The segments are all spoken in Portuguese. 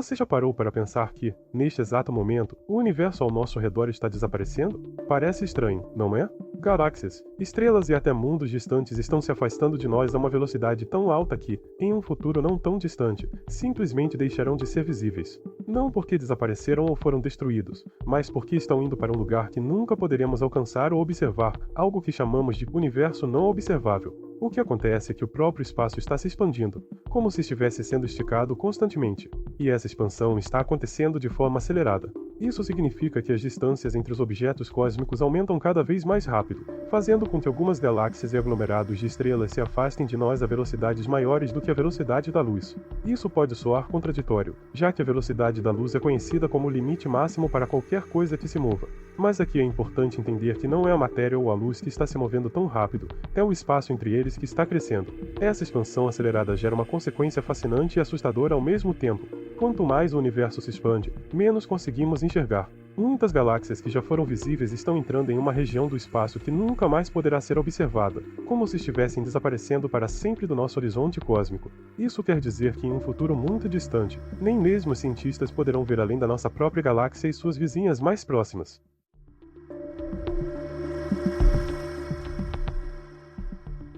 Você já parou para pensar que, neste exato momento, o universo ao nosso redor está desaparecendo? Parece estranho, não é? Galáxias, estrelas e até mundos distantes estão se afastando de nós a uma velocidade tão alta que, em um futuro não tão distante, simplesmente deixarão de ser visíveis. Não porque desapareceram ou foram destruídos, mas porque estão indo para um lugar que nunca poderemos alcançar ou observar, algo que chamamos de universo não observável. O que acontece é que o próprio espaço está se expandindo, como se estivesse sendo esticado constantemente, e essa expansão está acontecendo de forma acelerada. Isso significa que as distâncias entre os objetos cósmicos aumentam cada vez mais rápido, fazendo com que algumas galáxias e aglomerados de estrelas se afastem de nós a velocidades maiores do que a velocidade da luz. Isso pode soar contraditório, já que a velocidade da luz é conhecida como o limite máximo para qualquer coisa que se mova. Mas aqui é importante entender que não é a matéria ou a luz que está se movendo tão rápido, é o espaço entre eles que está crescendo. Essa expansão acelerada gera uma consequência fascinante e assustadora ao mesmo tempo. Quanto mais o universo se expande, menos conseguimos enxergar. Muitas galáxias que já foram visíveis estão entrando em uma região do espaço que nunca mais poderá ser observada, como se estivessem desaparecendo para sempre do nosso horizonte cósmico. Isso quer dizer que em um futuro muito distante, nem mesmo os cientistas poderão ver além da nossa própria galáxia e suas vizinhas mais próximas.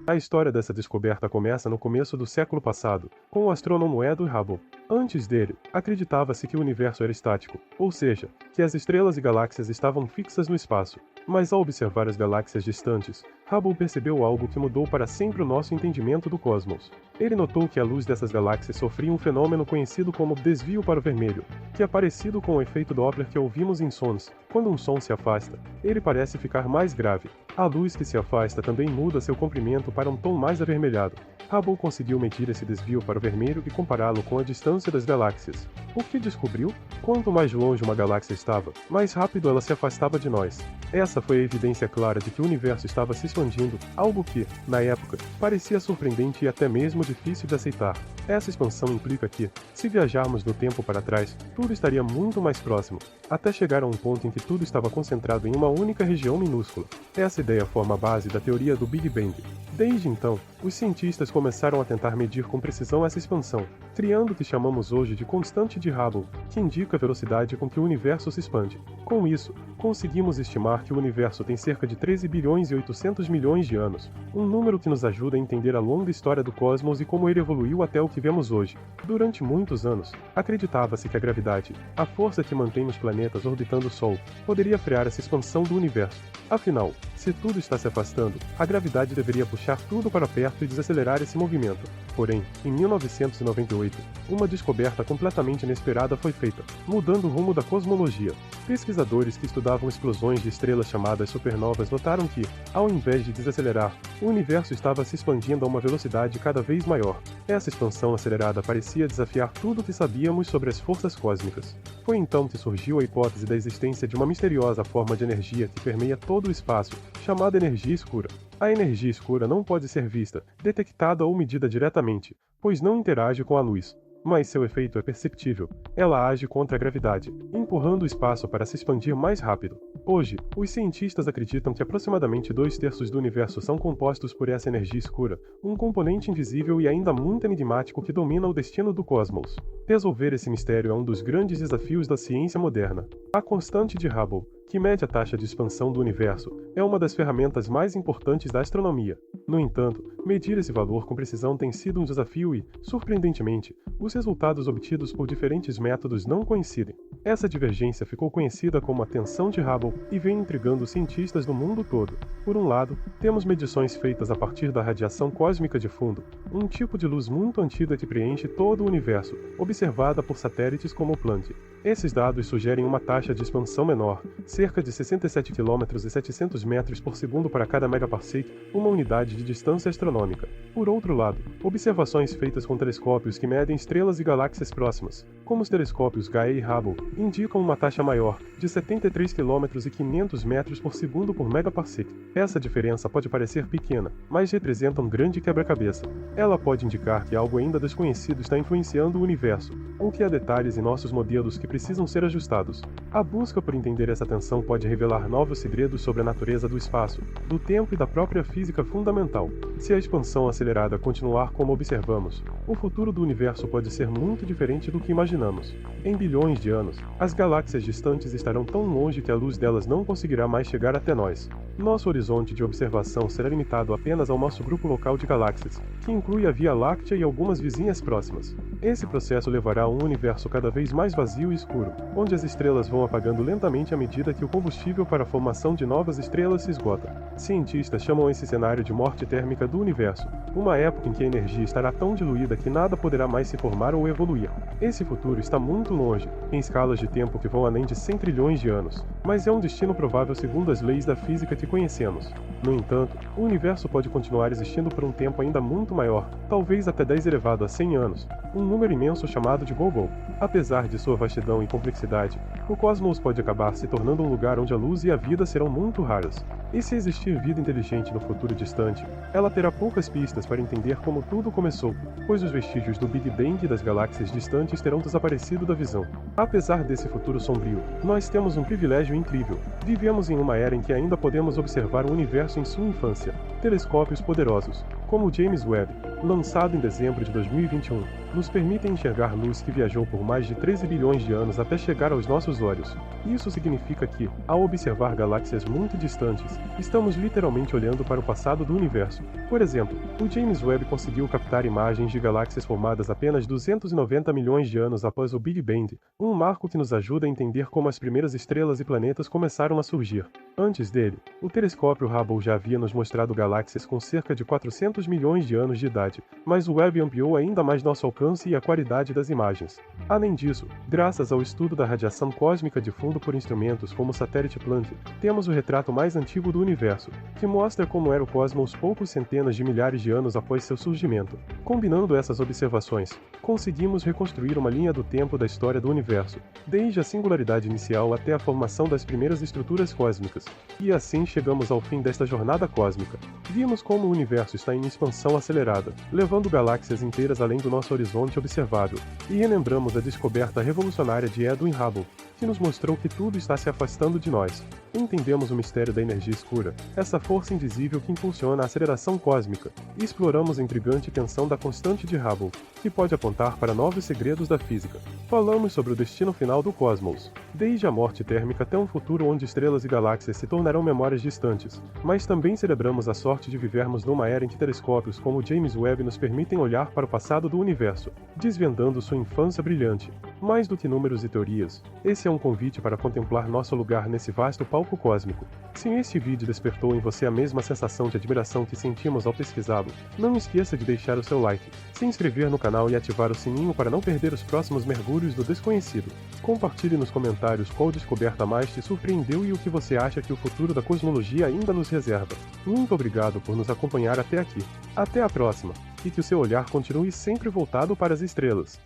A história dessa descoberta começa no começo do século passado, com o astrônomo Edwin Hubble. Antes dele, acreditava-se que o universo era estático, ou seja, que as estrelas e galáxias estavam fixas no espaço. Mas ao observar as galáxias distantes, Hubble percebeu algo que mudou para sempre o nosso entendimento do cosmos. Ele notou que a luz dessas galáxias sofria um fenômeno conhecido como desvio para o vermelho, que é parecido com o efeito Doppler que ouvimos em sons. Quando um som se afasta, ele parece ficar mais grave. A luz que se afasta também muda seu comprimento para um tom mais avermelhado. Hubble conseguiu medir esse desvio para o vermelho e compará-lo com a distância das galáxias. O que descobriu? Quanto mais longe uma galáxia estava, mais rápido ela se afastava de nós. Essa foi a evidência clara de que o universo estava se expandindo, algo que, na época, parecia surpreendente e até mesmo difícil de aceitar. Essa expansão implica que, se viajarmos no tempo para trás, tudo estaria muito mais próximo, até chegar a um ponto em que tudo estava concentrado em uma única região minúscula. Essa ideia forma a base da teoria do Big Bang. Desde então, os cientistas começaram a tentar medir com precisão essa expansão, criando o que chamamos hoje de constante de Hubble, que indica a velocidade com que o universo se expande. Com isso, conseguimos estimar que o universo tem cerca de 13 bilhões e 800 milhões de anos, um número que nos ajuda a entender a longa história do cosmos e como ele evoluiu até o que vemos hoje. Durante muitos anos, acreditava-se que a gravidade, a força que mantém os planetas orbitando o Sol, poderia frear essa expansão do universo. Afinal, se tudo está se afastando, a gravidade deveria puxar tudo para perto e desacelerar esse movimento. Porém, em 1998, uma descoberta completamente inesperada foi feita, mudando o rumo da cosmologia. Pesquisadores que estudavam explosões de estrelas chamadas supernovas notaram que, ao invés de desacelerar, o universo estava se expandindo a uma velocidade cada vez maior. Essa expansão acelerada parecia desafiar tudo o que sabíamos sobre as forças cósmicas. Foi então que surgiu a hipótese da existência de uma misteriosa forma de energia que permeia todo o espaço, chamada energia escura. A energia escura não pode ser vista, detectada ou medida diretamente, pois não interage com a luz. Mas seu efeito é perceptível. Ela age contra a gravidade, empurrando o espaço para se expandir mais rápido. Hoje, os cientistas acreditam que aproximadamente 2/3 do universo são compostos por essa energia escura, um componente invisível e ainda muito enigmático que domina o destino do cosmos. Resolver esse mistério é um dos grandes desafios da ciência moderna. A constante de Hubble, que mede a taxa de expansão do universo, é uma das ferramentas mais importantes da astronomia. No entanto, medir esse valor com precisão tem sido um desafio e, surpreendentemente, os resultados obtidos por diferentes métodos não coincidem. Essa divergência ficou conhecida como a tensão de Hubble e vem intrigando cientistas do mundo todo. Por um lado, temos medições feitas a partir da radiação cósmica de fundo, um tipo de luz muito antiga que preenche todo o universo, observada por satélites como o Planck. Esses dados sugerem uma taxa de expansão menor, cerca de 67 km e 700 metros por segundo para cada megaparsec, uma unidade de distância astronômica. Por outro lado, observações feitas com telescópios que medem estrelas e galáxias próximas, como os telescópios Gaia e Hubble, indicam uma taxa maior, de 73 km e 500 metros por segundo por megaparsec. Essa diferença pode parecer pequena, mas representa um grande quebra-cabeça. Ela pode indicar que algo ainda desconhecido está influenciando o universo, ou que há detalhes em nossos modelos que precisam ser ajustados. A busca por entender essa tensão pode revelar novos segredos sobre a natureza do espaço, do tempo e da própria física fundamental. fundamental. Se a expansão acelerada continuar como observamos, o futuro do universo pode ser muito diferente do que imaginamos. Em bilhões de anos, as galáxias distantes estarão tão longe que a luz delas não conseguirá mais chegar até nós. Nosso horizonte de observação será limitado apenas ao nosso grupo local de galáxias, que inclui a Via Láctea e algumas vizinhas próximas. Esse processo levará a um universo cada vez mais vazio e escuro, onde as estrelas vão apagando lentamente à medida que o combustível para a formação de novas estrelas se esgota. Cientistas chamam esse cenário de morte térmica do universo, uma época em que a energia estará tão diluída que nada poderá mais se formar ou evoluir. Esse futuro está muito longe, em escalas de tempo que vão além de 100 trilhões de anos, mas é um destino provável segundo as leis da física que conhecemos. No entanto, o universo pode continuar existindo por um tempo ainda muito maior, talvez até 10 elevado a 100 anos, um número imenso chamado de Gogo. Apesar de sua vastidão e complexidade, o cosmos pode acabar se tornando um lugar onde a luz e a vida serão muito raras. E se existir vida inteligente no futuro distante, ela terá poucas pistas para entender como tudo começou, pois os vestígios do Big Bang das galáxias distantes terão desaparecido da visão. Apesar desse futuro sombrio, nós temos um privilégio incrível. Vivemos em uma era em que ainda podemos observar o universo em sua infância. Telescópios poderosos, como o James Webb, lançado em dezembro de 2021, nos permitem enxergar luz que viajou por mais de 13 bilhões de anos até chegar aos nossos olhos. Isso significa que, ao observar galáxias muito distantes, estamos literalmente olhando para o passado do universo. Por exemplo, o James Webb conseguiu captar imagens de galáxias formadas apenas 290 milhões de anos após o Big Bang, um marco que nos ajuda a entender como as primeiras estrelas e planetas começaram a surgir. Antes dele, o telescópio Hubble já havia nos mostrado galáxias com cerca de 400 milhões de anos de idade, mas o Webb ampliou ainda mais nosso alcance e a qualidade das imagens. Além disso, graças ao estudo da radiação cósmica de fundo por instrumentos como o satélite Planck, temos o retrato mais antigo do universo, que mostra como era o cosmos poucos centenas de milhares de anos após seu surgimento. Combinando essas observações, conseguimos reconstruir uma linha do tempo da história do universo, desde a singularidade inicial até a formação das primeiras estruturas cósmicas. E assim chegamos ao fim desta jornada cósmica. Vimos como o universo está em expansão acelerada, levando galáxias inteiras além do nosso horizonte observável, e relembramos a descoberta revolucionária de Edwin Hubble, que nos mostrou que tudo está se afastando de nós. Entendemos o mistério da energia escura, essa força invisível que impulsiona a aceleração cósmica, e exploramos a intrigante tensão da constante de Hubble, que pode apontar para novos segredos da física. Falamos sobre o destino final do cosmos, desde a morte térmica até um futuro onde estrelas e galáxias se tornarão memórias distantes, mas também celebramos a sorte de vivermos numa era em que telescópios como o James Webb nos permitem olhar para o passado do universo, desvendando sua infância brilhante. Mais do que números e teorias, esse é um convite para contemplar nosso lugar nesse vasto palco cósmico. Se este vídeo despertou em você a mesma sensação de admiração que sentimos ao pesquisá-lo, não esqueça de deixar o seu like, se inscrever no canal e ativar o sininho para não perder os próximos mergulhos do desconhecido. Compartilhe nos comentários qual descoberta mais te surpreendeu e o que você acha que o futuro da cosmologia ainda nos reserva. Muito obrigado por nos acompanhar até aqui. Até a próxima, e que o seu olhar continue sempre voltado para as estrelas.